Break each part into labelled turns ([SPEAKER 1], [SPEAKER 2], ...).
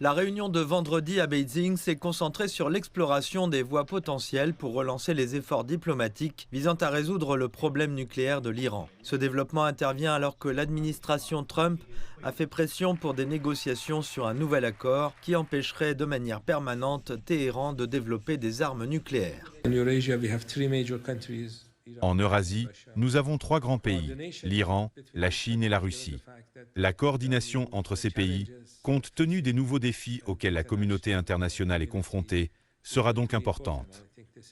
[SPEAKER 1] La réunion de vendredi à Beijing s'est concentrée sur l'exploration des voies potentielles pour relancer les efforts diplomatiques visant à résoudre le problème nucléaire de l'Iran. Ce développement intervient alors que l'administration Trump a fait pression pour des négociations sur un nouvel accord qui empêcherait de manière permanente Téhéran de développer des armes nucléaires.
[SPEAKER 2] En Eurasie, nous avons 3 grands pays, l'Iran, la Chine et la Russie. La coordination entre ces pays, compte tenu des nouveaux défis auxquels la communauté internationale est confrontée, sera donc importante.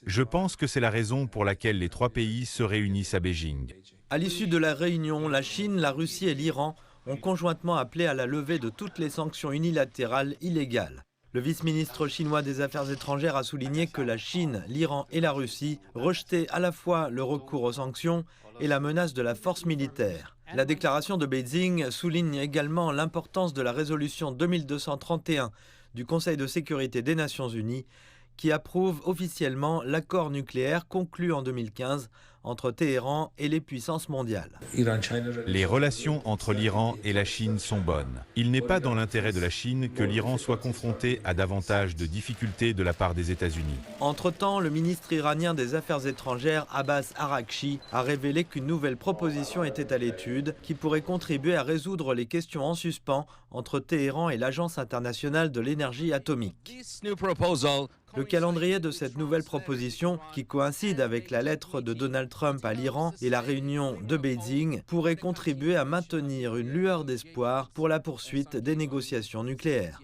[SPEAKER 2] Je pense que c'est la raison pour laquelle les 3 pays se réunissent à Beijing.
[SPEAKER 1] À l'issue de la réunion, la Chine, la Russie et l'Iran ont conjointement appelé à la levée de toutes les sanctions unilatérales illégales. Le vice-ministre chinois des Affaires étrangères a souligné que la Chine, l'Iran et la Russie rejetaient à la fois le recours aux sanctions et la menace de la force militaire. La déclaration de Beijing souligne également l'importance de la résolution 2231 du Conseil de sécurité des Nations Unies qui approuve officiellement l'accord nucléaire conclu en 2015 entre Téhéran et les puissances mondiales.
[SPEAKER 2] Les relations entre l'Iran et la Chine sont bonnes. Il n'est pas dans l'intérêt de la Chine que l'Iran soit confronté à davantage de difficultés de la part des États-Unis.
[SPEAKER 1] Entre-temps, le ministre iranien des Affaires étrangères, Abbas Araghchi, a révélé qu'une nouvelle proposition était à l'étude qui pourrait contribuer à résoudre les questions en suspens entre Téhéran et l'Agence internationale de l'énergie atomique. Le calendrier de cette nouvelle proposition, qui coïncide avec la lettre de Donald Trump à l'Iran et la réunion de Beijing, pourrait contribuer à maintenir une lueur d'espoir pour la poursuite des négociations nucléaires.